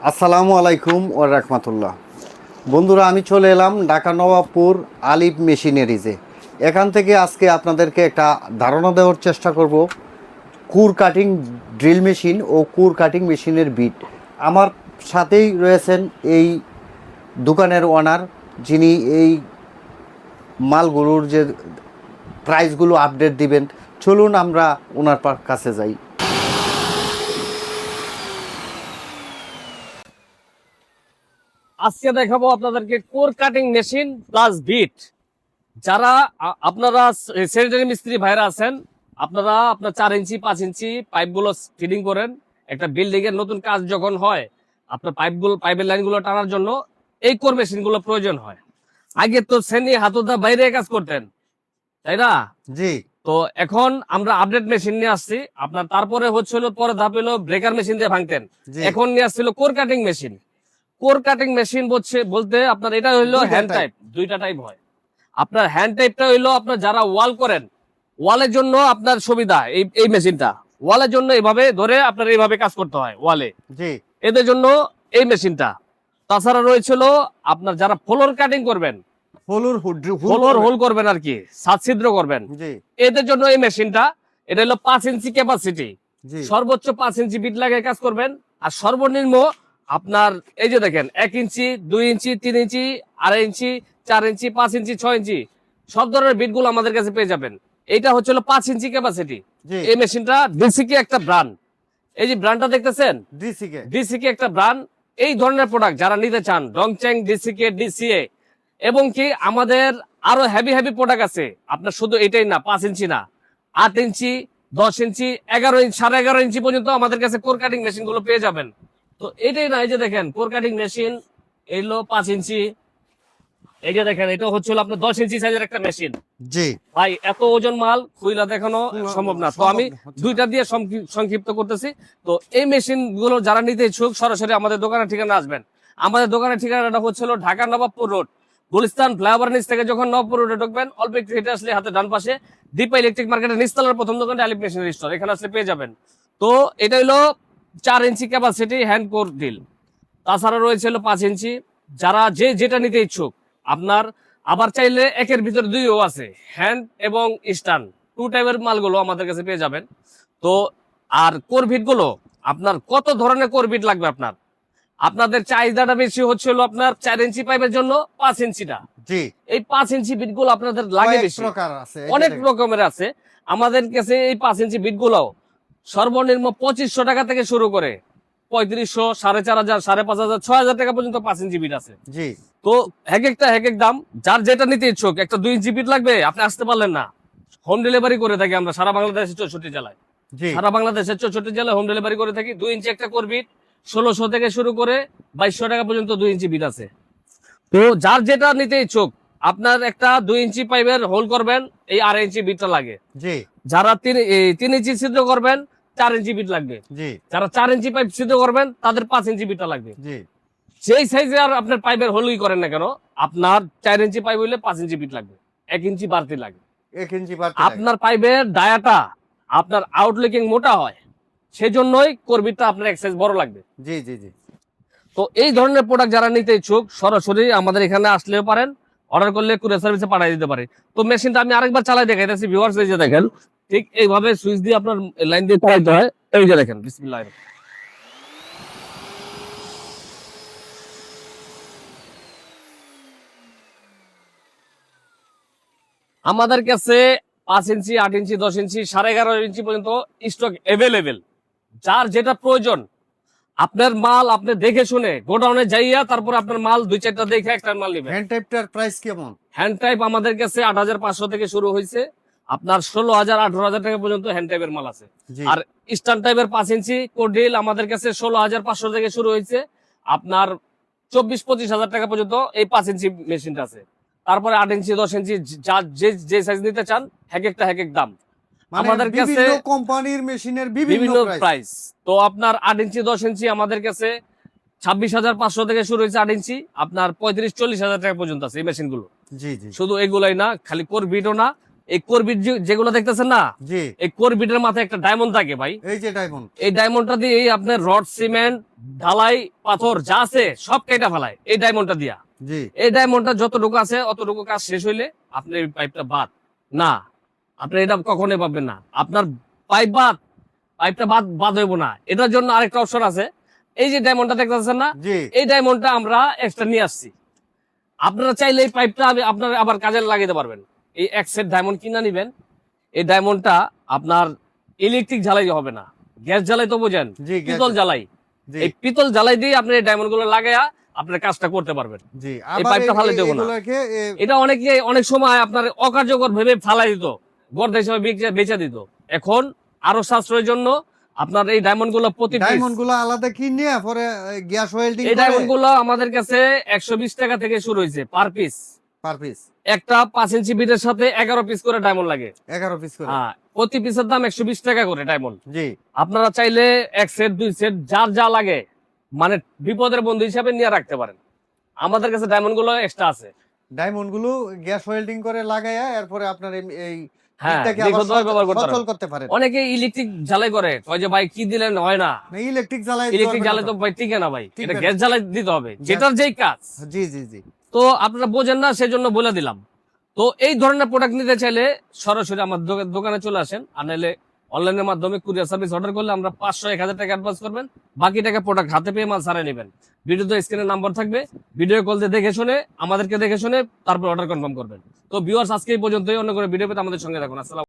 আসসালামু আলাইকুম ওয়া রাহমাতুল্লাহ। বন্ধুরা, আমি চলে এলাম ঢাকা নবাবপুর আলিফ মেশিনারিজে। এখান থেকে আজকে আপনাদেরকে একটা ধারণা দেওয়ার চেষ্টা করব কুর কাটিং ড্রিল মেশিন ও কুর কাটিং মেশিনের বিট। আমার সাথেই রয়েছেন এই দোকানের ওনার, যিনি এই মালগুলোর যে প্রাইসগুলো আপডেট দিবেন। চলুন আমরা ওনার কাছে যাই। আজকে দেখাবো আপনাদেরকে core cutting machine plus bit. যারা আপনারা স্যানিটারি মিস্ত্রি ভাইরা আছেন, আপনারা আপনার 4 ইঞ্চি 5 ইঞ্চি পাইপ গুলো ফিটিং করেন। একটা বিল্ডিং এর নতুন কাজ যখন হয়, আপনার পাইপের লাইন গুলো টানার জন্য এই কোর মেশিন গুলো প্রয়োজন হয়। আগে তো শ্রেণী হাতুদা বাইরে কাজ করতেন, তাই না? জি তো এখন আমরা আপডেট মেশিন নিয়ে আসছি আপনার। তারপরে হচ্ছিল পরে ধাপ হলো ব্রেকার মেশিন দিয়ে ভাঙতেন। জি। এখন নিয়ে আসছিল core cutting machine. Core cutting machine বলতে আপনার এটা হইলো দুইটা হ্যান্ড টাইপ, দুইটা টাইপ হয়। আপনার হ্যান্ড টাইপটা হইলো আপনার যারা ওয়াল করেন, ওয়ালের জন্য আপনার সুবিধা। এই মেশিনটা ওয়ালের জন্য এইভাবে ধরে আপনার এইভাবে কাজ করতে হয় ওয়ালে, জি। এদের জন্য এই মেশিনটা। তাছাড়া রয়েছিল আপনার যারা ফ্লোর কাটিং করবেন, ফ্লোর হোল করবেন আর কি, ছাদ ছিদ্র করবেন, জি এদের জন্য এই মেশিনটা। এটা হলো 5 ইঞ্চি ক্যাপাসিটি, জি। সর্বোচ্চ 5 ইঞ্চি বিট লাগে কাজ করবেন। আর সর্বনিম্ন আপনার এই যে দেখেন 1 ইঞ্চি 2 ইঞ্চি 3 ইঞ্চি 2.5 ইঞ্চি 4 ইঞ্চি 5 ইঞ্চি 6 ইঞ্চি সব ধরনের বিট গুলো আমাদের কাছে পেয়ে যাবেন। এটা হচ্ছিল 5 ইঞ্চি ক্যাপাসিটি। জি। এই মেশিনটা ডিসিকে একটা ব্র্যান্ড। এই যে ব্র্যান্ডটা দেখতেছেন, ডিসিকে। ডিসিকে একটা ব্র্যান্ড। এই ধরনের প্রোডাক্ট যারা নিতে চান, ডংচ্যাং, ডিসিকে, ডিসিএ, এবং কি আমাদের আরো হেভি হেভি প্রোডাক্ট আছে। আপনার শুধু এটাই না, 5 ইঞ্চি না, 8 ইঞ্চি 10 ইঞ্চি 11 ইঞ্চি 11.5 ইঞ্চি পর্যন্ত আমাদের কাছে কোর কাটিং মেশিন গুলো পেয়ে যাবেন। তো এটাই না, এই যে দেখেন কোর কাটিং মেশিন এলো 5 ইঞ্চি। এই যে দেখেন এটা হচ্ছিল আপনার 10 ইঞ্চি সাইজের একটা মেশিন। জি। ভাই এত ওজন মাল খুইলা দেখানো সম্ভব না, তো আমি দুইটা দিয়ে সংক্ষিপ্ত করতেছি। তো এই মেশিন গুলো যারা নিতে ইচ্ছুক সরাসরি আমাদের দোকানের ঠিকানা আসবেন। আমাদের দোকানের ঠিকানাটা হচ্ছিল ঢাকা নবাবপুর রোড, গুলিস্তান ফ্লাইওভার নিচ থেকে যখন নবাবপুর রোডে ঢুকবেন, অল্প একটু হেঁটে আসলে হাতে ডান পাশে দীপা ইলেকট্রিক মার্কেটের নিচতলার প্রথম দোকানটা আলিফ মেশিনারি স্টোর, এখানে আসলে পেয়ে যাবেন। তো এটা হলো 4 ইঞ্চি ক্যাপাসিটি হ্যান্ড কোর ড্রিল। তাছাড়া রয়েছে 5 ইঞ্চি। যারা যেটা নিতে ইচ্ছুক আপনার, আবার চাইলে একের ভিতরে দুইও আছে, হ্যান্ড এবং স্টান, টু টাইপের মালগুলো আমাদের কাছে পেয়ে যাবেন। তো আর কোরভিট গুলো আপনার কত ধরনের কোরভিট লাগবে আপনার, আপনাদের চাহিদাটা বেশি হচ্ছিল আপনার 4 ইঞ্চি পাইপের জন্য 5 ইঞ্চিটা। জি। এই 5 ইঞ্চি বিট গুলো আপনাদের লাগে কয়েক বেশি, প্রকার আছে, অনেক রকমের আছে আমাদের কাছে। এই 5 ইঞ্চি বিট গুলো সর্বনিম্ন 2500 টাকা থেকে শুরু করে 3500, 4500, 5500, 6000 টাকা পর্যন্ত 5 ইঞ্চি বিট আছে। জি তো এক এক দাম। যার যেটা নিতে ইচ্ছুক, একটা 2 ইঞ্চি বিট লাগবে, আপনি আসতে পারলেন না, হোম ডেলিভারি করে থাকি আমরা সারা বাংলাদেশে 64 জেলায়। জি। সারা বাংলাদেশে 64 জেলায় হোম ডেলিভারি করে থাকি। 2 ইঞ্চি একটা করবি 1600 থেকে শুরু করে 2200 টাকা পর্যন্ত 2 ইঞ্চি বিট আছে। তো যার যেটা নিতে ইচ্ছুক, আপনার একটা 2 ইঞ্চি পাইপের হোল করবেন, এই 2.5 ইঞ্চি বিটটা লাগে। জি যারা 3 ইঞ্চি ছিদ্র করবেন, 4 ইঞ্চি বিট লাগবে। জি যারা 4 ইঞ্চি পাইপ ছিদ্র করবেন, তাদের 5 ইঞ্চি বিটটা লাগবে। জি। যেই সাইজে আর আপনার পাইপের হোলই করেন না কেন, আপনার 4 ইঞ্চি পাইপ হইলে 5 ইঞ্চি বিট লাগবে, 1 ইঞ্চি বাড়তি লাগবে। 1 ইঞ্চি বাড়তি আপনার পাইপের ডায়াটা আপনার আউটলুকিং মোটা হয়, সেজন্যই কোরবিটটা আপনার এক সাইজ বড় লাগবে। জি জি জি। তো এই ধরনের প্রোডাক্ট যারা নিতে ইচ্ছুক সরাসরি আমাদের এখানে আসলেও পারেন, অর্ডার করলে কুরিয়ার সার্ভিসে পাঠিয়ে দিতে পারে। তো মেশিনটা আমি আরেকবার চালাই দেখাইতেছি ভিউয়ার্স। এই যে দেখেন, ঠিক এইভাবে সুইচ দিয়ে আপনার লাইন দিয়ে চালাইতে হয়। এই যে দেখেন, বিসমিল্লাহ। আমাদের কাছে 5 ইঞ্চি 8 ইঞ্চি 10 ইঞ্চি 11.5 ইঞ্চি পর্যন্ত স্টক এভেলেবেল। যার যেটা প্রয়োজন, আপনার মাল আপনি দেখে শুনে গোডাউনে যাইয়া তারপর আপনার মাল 2-4টা দেখে একটা মাল নেবেন। হ্যান্ড টাইপটার প্রাইস কেমন? হ্যান্ড টাইপ আমাদের কাছে 8500 থেকে শুরু হয়েছে, আপনার 16000 18000 টাকা পর্যন্ত হ্যান্ড টাইপের মাল আছে। জি। আর স্টান টাইপের 5 ইঞ্চি কোডিল আমাদের কাছে 16500 থেকে শুরু হয়েছে, আপনার 24-25 হাজার টাকা পর্যন্ত এই 5 ইঞ্চি মেশিনটা আছে। তারপরে 8 ইঞ্চি 10 ইঞ্চি যে সাইজ নিতে চান, এক এক দাম। মানে আমাদের কাছে বিভিন্ন কোম্পানির মেশিনের বিভিন্ন প্রাইস। প্রাইস। তো আপনার 8 ইঞ্চি 10 ইঞ্চি আমাদের কাছে 26,500 থেকে শুরু হয়েছে। 8 ইঞ্চি আপনার 35-40 হাজার টাকা পর্যন্ত আছে এই মেশিন গুলো। জি জি। শুধু এগুলাই না, খালি কোর বিটও না, এই করবিট যেগুলো দেখতেছেন না, জি, এই করবিটের মাথায় একটা ডায়মন্ড থাকে ভাই। এই যে ডায়মন্ড। এই ডায়মন্ডটা দিয়ে আপনার রড, সিমেন্ট, ঢালাই, পাথর যা আছে সব কেটে ফেলায় এই ডায়মন্ডটা দিয়া। জি, এই ডায়মন্ডটা যতটুকু আছে অতটুকু কাজ শেষ হইলে আপনি এই পাইপটা বাদ না, আপনি এটা কখনোই পাবেন না। আপনার পাইপ বাদ, পাইপটা বাদ হইব না। এটার জন্য আরেকটা অপশন আছে। এই যে ডায়মন্ডটা দেখতেছেন না, জি, এই ডায়মন্ডটা আমরা এক্সট্রা নিয়ে আসছি। আপনারা চাইলে এই পাইপটা আপনার আবার কাজে লাগাইতে পারবেন। এই এক সেট ডায়মন্ড কিনা নিবেন। এই ডায়মন্ডটা আপনার ইলেকট্রিক জ্বালাই হবে না, গ্যাস জ্বালাই তো বোঝেন, জি, গ্যাস- পিতল জ্বালাই। জি, এই পিতল জ্বালাই দিয়ে আপনি এই ডায়মন্ড গুলো লাগাইয়া আপনার কাজটা করতে পারবেন। জি। এই পাইপটা ফালাই দেবো না। এটা অনেক সময় আপনার অকার্যকর ভেবে ফালাই দিত, গর্দা হিসেবে বেচে দিত। এখন আরো সাশ্রয়ের জন্য আপনার এই ডায়মন্ড গুলো প্রতি ডায়মন্ড গুলো আলাদা কিনে পরে গ্যাস ওয়েল্ডিং এই ডায়মন্ড গুলো আমাদের কাছে 120 টাকা থেকে শুরু হয়েছে পার পিস। পার পিস একটা 5 ইঞ্চি বিটের সাথে 11 পিস করে ডায়মন্ড লাগে। 11 পিস করে। হ্যাঁ, প্রতি পিসের দাম 120 টাকা করে ডায়মন্ড। জি, আপনারা চাইলে এক সেট, দুই সেট, যার যা লাগে মানে বিপদের বন্ধু হিসাবে নিয়ে রাখতে পারেন। আমাদের কাছে ডায়মন্ড গুলো এক্সট্রা আছে। ডায়মন্ড গুলো গ্যাস ওয়েল্ডিং করে লাগাইয়া এরপরে আপনার এই হ্যাঁ, বিটটাকে আবার নিখুঁতভাবে ব্যবহার করতে সচল পারেন। করতে পারেন। অনেকে ইলেকট্রিক জ্বালাই করে, কয় যে ভাই কি দিলেন হয় না। ইলেকট্রিক জ্বালাই ইলেকট্রিক জ্বালাই তো ভাই টিকে না ভাই, টিকবে এটা না। গ্যাস জ্বালাই দিতে হবে, যেটার যেই কাজ। জি, জি, জি, তো আপনারা বোঝেন না, সেজন্য বলে দিলাম। তো এই ধরনের প্রোডাক্ট নিতে চাইলে সরাসরি আমার দোকানে চলে আসেন, আর নাহলে অনলাইনের মাধ্যমে কুরিয়ার সার্ভিস অর্ডার করলে আমরা 500-1000 টাকা অ্যাডভান্স করবেন, বাকি টাকা প্রোডাক্ট হাতে পেয়ে মাল সারাই নেবেন। ভিডিওতে স্ক্রিনে নাম্বার থাকবে, ভিডিও কল দিয়ে দেখে শুনে আমাদেরকে দেখে শুনে তারপর অর্ডার কনফার্ম করবেন। তো ভিউয়ার্স, আজকে এই পর্যন্তই। অন্য করে ভিডিও পেতে আমাদের সঙ্গে থাকুন। আসসালাম।